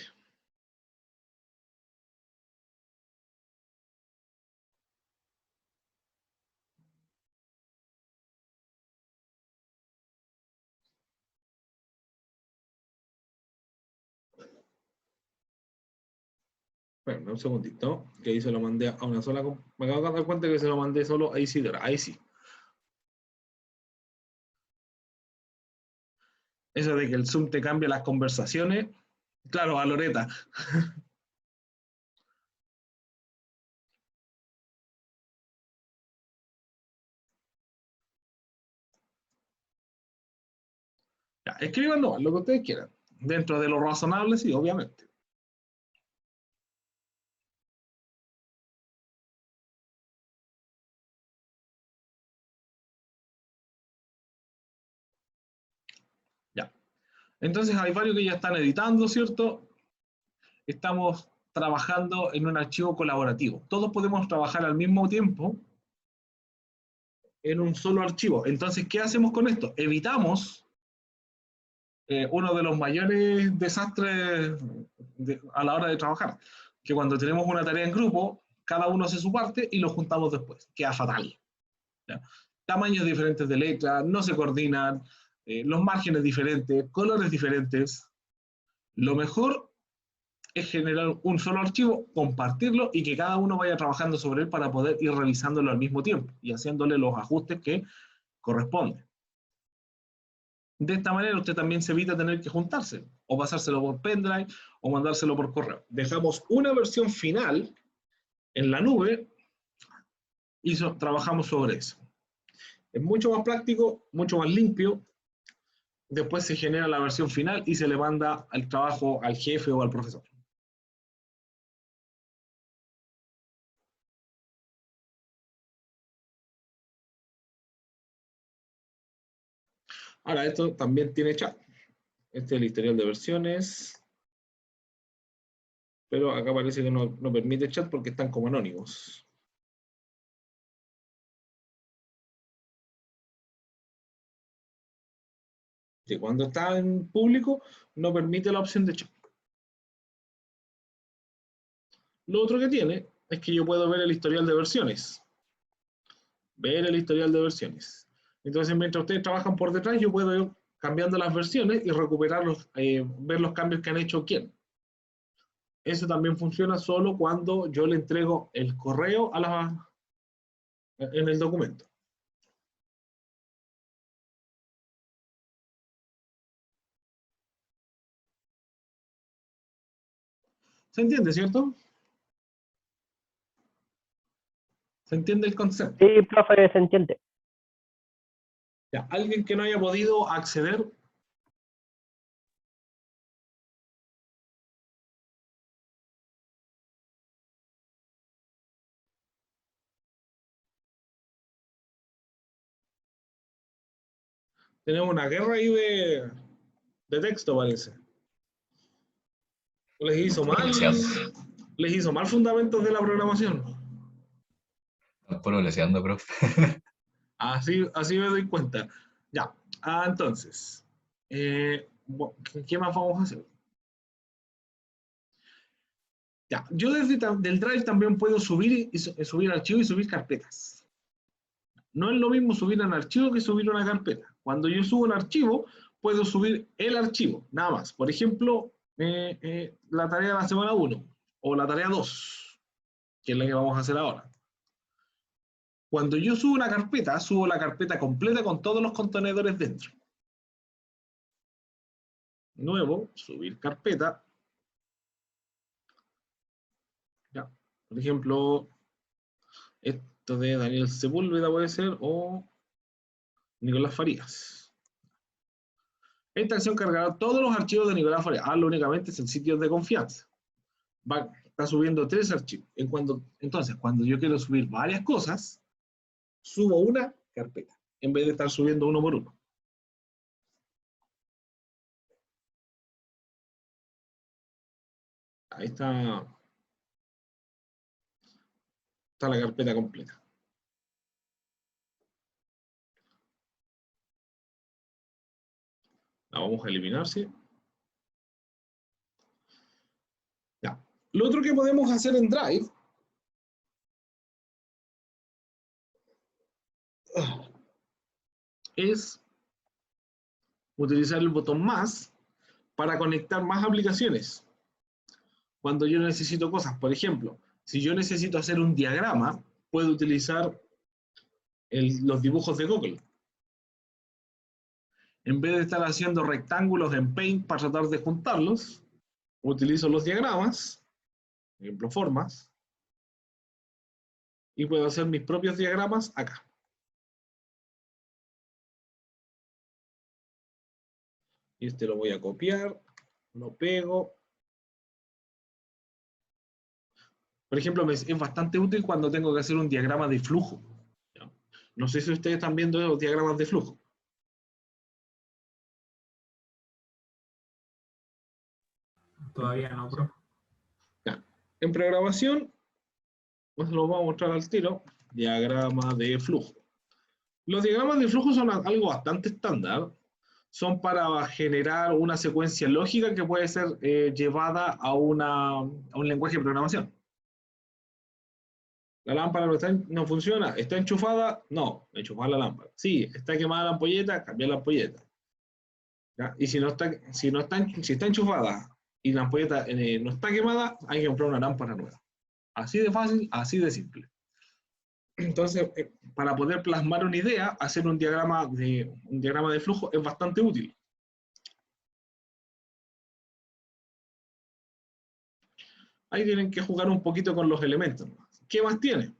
Bueno, un segundito, que ahí se lo mandé a una sola. Me acabo de dar cuenta que se lo mandé solo a Isidora. Ahí sí. Eso de que el Zoom te cambia las conversaciones. Claro, a Loreta. Ya, escriban lo que ustedes quieran. Dentro de lo razonable, sí, obviamente. Ya. Entonces hay varios que ya están editando, ¿cierto? Estamos trabajando en un archivo colaborativo. Todos podemos trabajar al mismo tiempo en un solo archivo. Entonces, ¿qué hacemos con esto? Evitamos uno de los mayores desastres a la hora de trabajar, que cuando tenemos una tarea en grupo, cada uno hace su parte y lo juntamos después. Queda fatal. ¿Ya? Tamaños diferentes de letras, no se coordinan, los márgenes diferentes, colores diferentes. Lo mejor es generar un solo archivo, compartirlo y que cada uno vaya trabajando sobre él para poder ir revisándolo al mismo tiempo y haciéndole los ajustes que corresponden. De esta manera usted también se evita tener que juntarse o pasárselo por pendrive o mandárselo por correo. Dejamos una versión final en la nube y trabajamos sobre eso. Es mucho más práctico, mucho más limpio. Después se genera la versión final y se le manda al trabajo al jefe o al profesor. Ahora, esto también tiene chat. Este es el historial de versiones. Pero acá parece que no permite chat porque están como anónimos. Sí, cuando está en público, no permite la opción de chat. Lo otro que tiene es que yo puedo ver el historial de versiones. Ver el historial de versiones. Entonces, mientras ustedes trabajan por detrás, yo puedo ir cambiando las versiones y recuperarlos, ver los cambios que han hecho quién. Eso también funciona solo cuando yo le entrego el correo en el documento. ¿Se entiende, cierto? ¿Se entiende el concepto? Sí, profe, se entiende. Ya, ¿alguien que no haya podido acceder? Tenemos una guerra ahí de texto, parece. Les hizo mal fundamentos de la programación. Puro leseando, profe. Así me doy cuenta. Ya, entonces, ¿qué más vamos a hacer? Ya, yo desde del Drive también puedo subir archivos y subir carpetas. No es lo mismo subir un archivo que subir una carpeta. Cuando yo subo un archivo, puedo subir el archivo, nada más. Por ejemplo, la tarea de la semana 1 o la tarea 2, que es la que vamos a hacer ahora. Cuando yo subo una carpeta, subo la carpeta completa con todos los contenedores dentro. Nuevo, subir carpeta. Ya. Por ejemplo, esto de Daniel Sepúlveda puede ser, o Nicolás Farías. Esta acción cargará todos los archivos de Nicolás Farías. Hazlo únicamente en sitios de confianza. Está subiendo 3 archivos. Entonces, cuando yo quiero subir varias cosas, subo una carpeta, en vez de estar subiendo uno por uno. Ahí está la carpeta completa. La vamos a eliminar, ¿sí? Ya. Lo otro que podemos hacer en Drive es utilizar el botón más para conectar más aplicaciones. Cuando yo necesito cosas, por ejemplo, si yo necesito hacer un diagrama, puedo utilizar los dibujos de Google. En vez de estar haciendo rectángulos en Paint para tratar de juntarlos, utilizo los diagramas, por ejemplo, formas, y puedo hacer mis propios diagramas acá. Y este lo voy a copiar, lo pego. Por ejemplo, es bastante útil cuando tengo que hacer un diagrama de flujo. ¿Ya? No sé si ustedes están viendo los diagramas de flujo. Todavía no, profe. Ya. En programación, pues lo vamos a mostrar al tiro, diagrama de flujo. Los diagramas de flujo son algo bastante estándar. Son para generar una secuencia lógica que puede ser llevada a un lenguaje de programación. La lámpara no funciona, ¿está enchufada? No, enchufar la lámpara. Sí, está quemada la ampolleta, cambiar la ampolleta. ¿Ya? Y si está enchufada y la ampolleta no está quemada, hay que comprar una lámpara nueva. Así de fácil, así de simple. Entonces, para poder plasmar una idea, hacer un diagrama de flujo es bastante útil. Ahí tienen que jugar un poquito con los elementos. ¿Qué más tiene?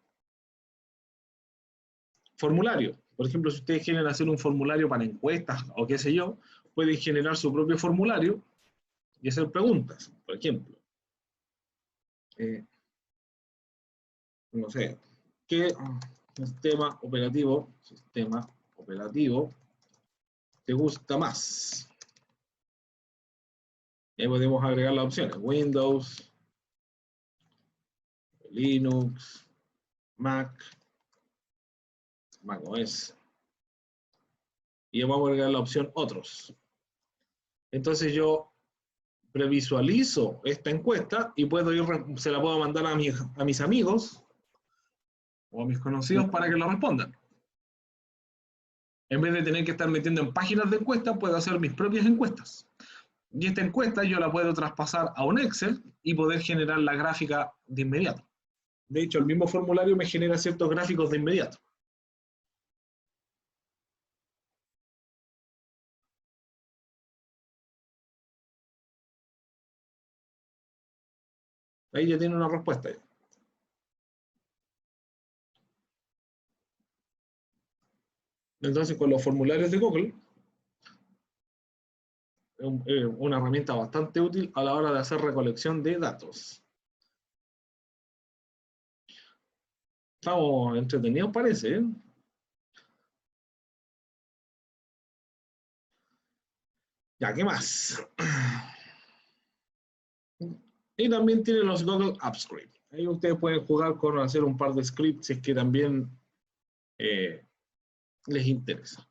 Formulario. Por ejemplo, si ustedes quieren hacer un formulario para encuestas o qué sé yo, pueden generar su propio formulario y hacer preguntas. Por ejemplo, no sé, ¿qué sistema operativo te gusta más? Y ahí podemos agregar las opciones: Windows, Linux, Mac OS. Y vamos a agregar la opción otros. Entonces yo previsualizo esta encuesta y se la puedo mandar a mis amigos o a mis conocidos para que lo respondan. En vez de tener que estar metiendo en páginas de encuestas, puedo hacer mis propias encuestas. Y esta encuesta yo la puedo traspasar a un Excel y poder generar la gráfica de inmediato. De hecho, el mismo formulario me genera ciertos gráficos de inmediato. Ahí ya tiene una respuesta. Entonces, con los formularios de Google, es una herramienta bastante útil a la hora de hacer recolección de datos. Estamos entretenidos, parece, ¿eh? Ya, ¿qué más? Y también tiene los Google App Script. Ahí ustedes pueden jugar con hacer un par de scripts si es que también les interesa.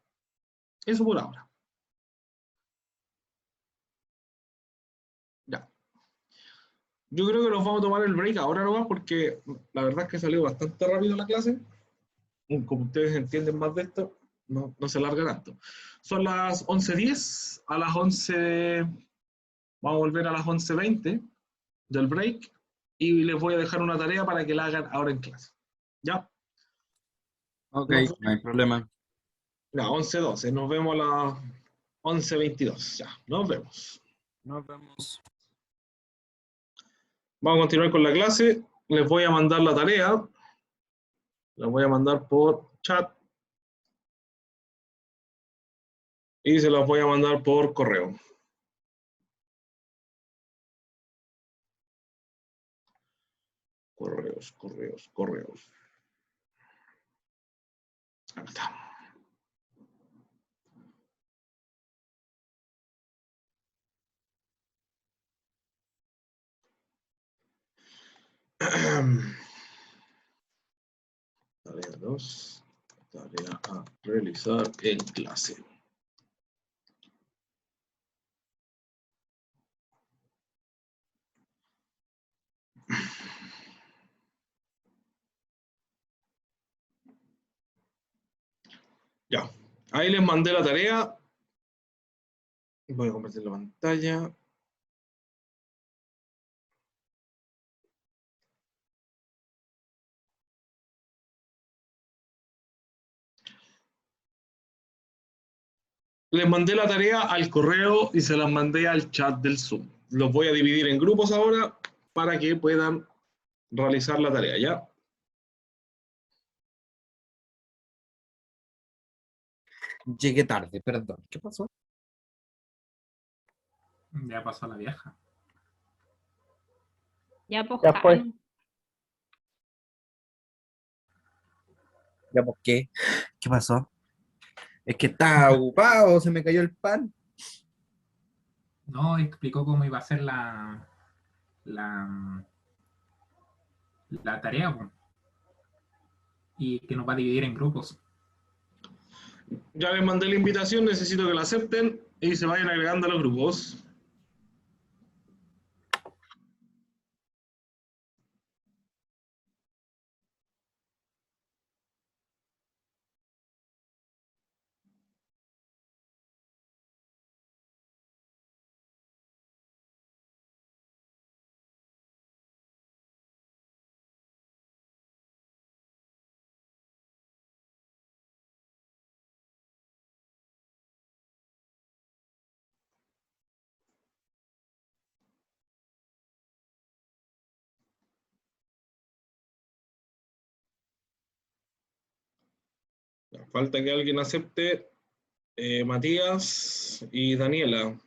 Eso por ahora. Ya. Yo creo que nos vamos a tomar el break ahora nomás porque la verdad es que salió bastante rápido la clase. Como ustedes entienden más de esto, no se alarga tanto. Son las 11:10, a las 11, vamos a volver a las 11:20 del break y les voy a dejar una tarea para que la hagan ahora en clase. ¿Ya? Ok, Nos, no hay problema. ya, 11:12, nos vemos a las 11:22. Ya, nos vemos. Nos vemos. Vamos a continuar con la clase. Les voy a mandar la tarea. La voy a mandar por chat. Y se las voy a mandar por correo. Correos. Ahí está. Tarea 2. Tarea a realizar en clase. Ya, ahí les mandé la tarea. Voy a compartir la pantalla. Les mandé la tarea al correo y se las mandé al chat del Zoom. Los voy a dividir en grupos ahora para que puedan realizar la tarea, ¿ya? Llegué tarde, perdón. ¿Qué pasó? Ya pasó la vieja. Ya pues. ¿Ya por qué? ¿Qué pasó? Es que estaba ocupado, se me cayó el pan. No, explicó cómo iba a ser la tarea, po. Y que nos va a dividir en grupos. Ya les mandé la invitación, necesito que la acepten y se vayan agregando a los grupos. Falta que alguien acepte, Matías y Daniela.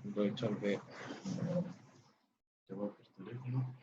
Voy a echar de llamar por teléfono.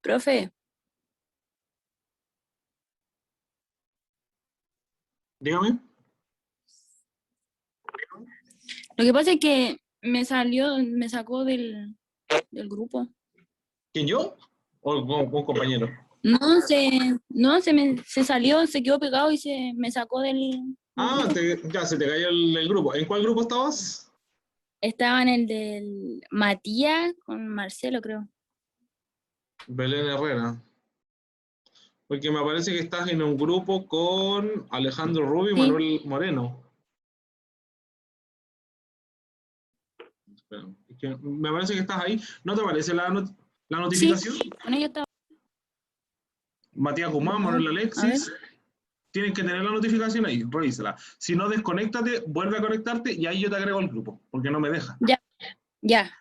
Profe, Dígame. lo que pasa es que me sacó del grupo. ¿Quién yo? ¿O un compañero? No, se salió, se quedó pegado y me sacó del Ah, grupo. ya se te cayó el grupo. ¿En cuál grupo estabas? Estaba en el del Matías con Marcelo, creo. Belén Herrera. Porque me parece que estás en un grupo con Alejandro Rubio y Sí. Manuel Moreno. Espera, es que me parece que estás ahí. ¿No te aparece la Sí, notificación? con ellos estaba. Matías Guzmán, No, Manuel a ver. Alexis. Tienen que tener la notificación ahí, revísala. Si no, desconéctate, vuelve a conectarte y ahí yo te agrego al grupo, porque no me deja. Ya, ya.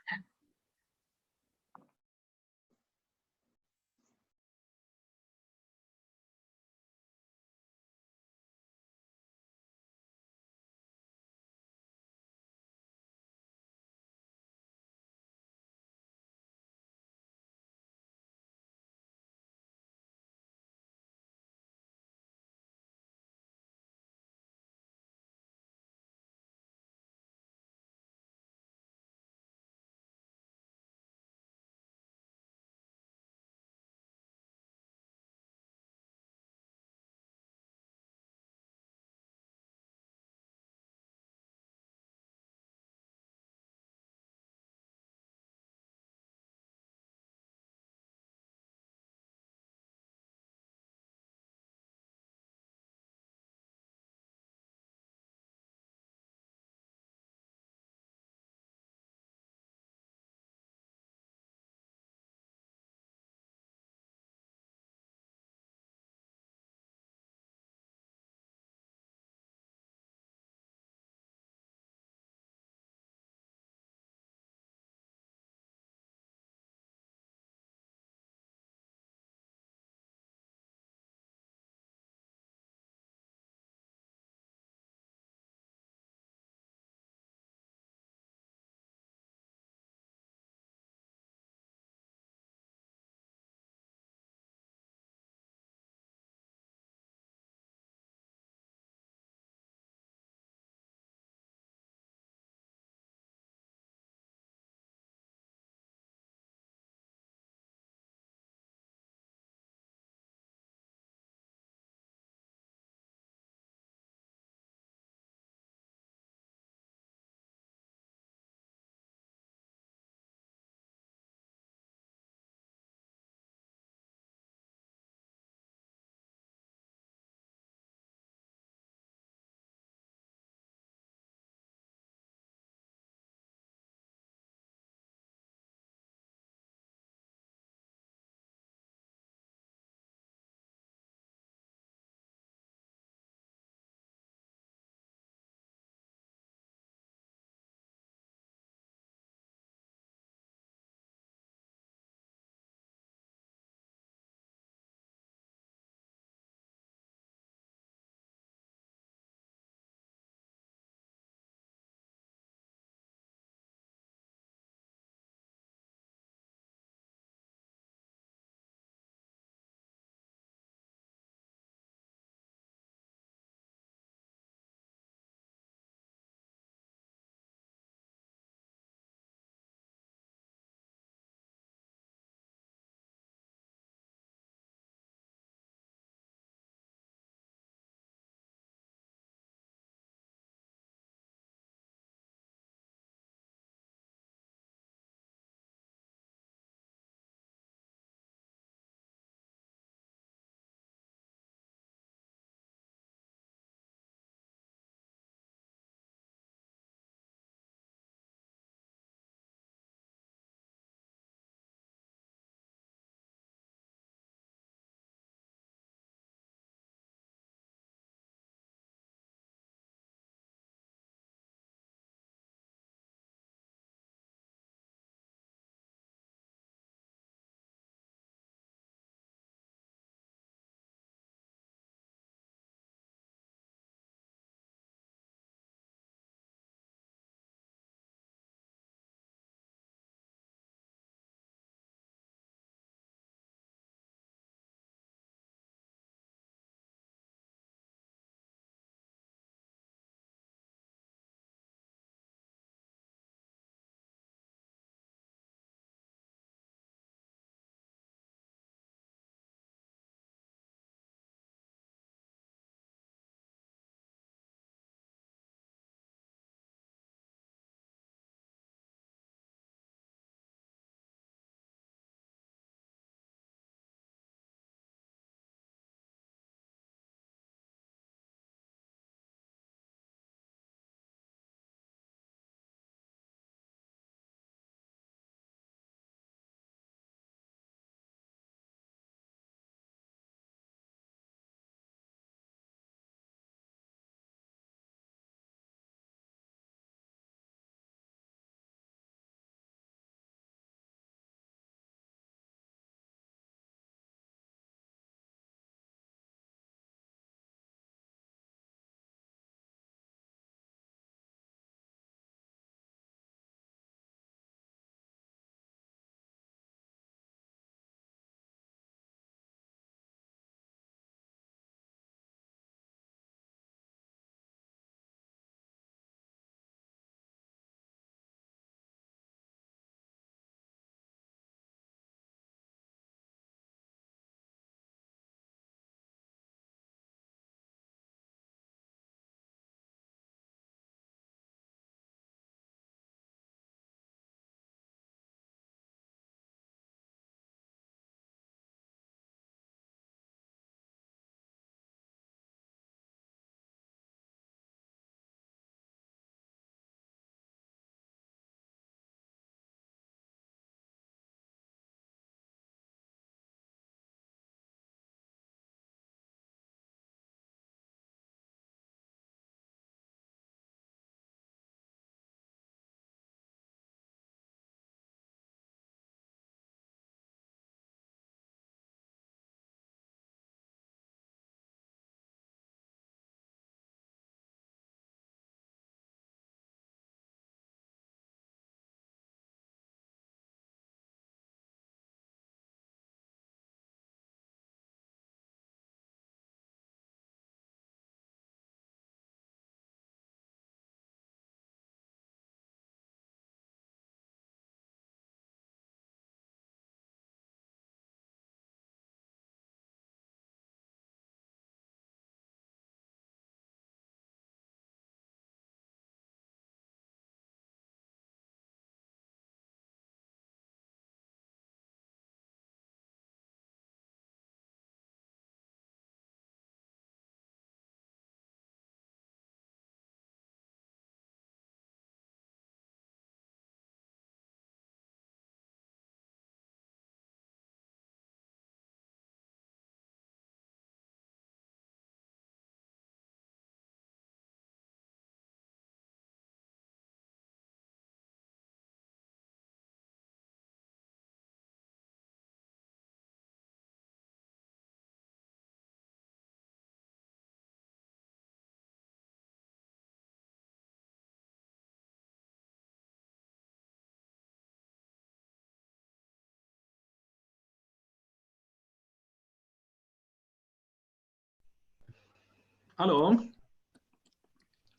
¿Aló?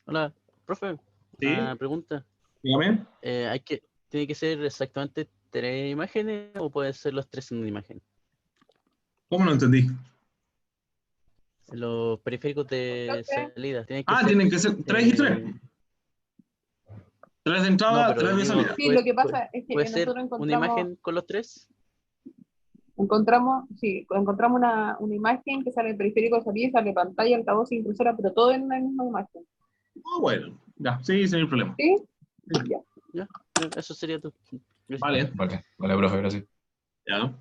Hola, profe. Sí. Pregunta. Dígame. ¿Tiene que ser exactamente 3 imágenes o pueden ser los 3 en una imagen? ¿Cómo no entendí? Los periféricos de salida. Tienen que ser 3 y 3. 3 de entrada, No, pero 3 de digo, salida. Sí, lo que pasa es que ¿puede ser nosotros una imagen con los 3? encontramos una imagen que sale el periférico de salida, sale pantalla, altavoz y impresora, pero todo en la misma imagen. Bueno, ya, sí, sin problema. ¿Sí? Ya, eso sería todo. Vale. Vale, profe, gracias. Ya.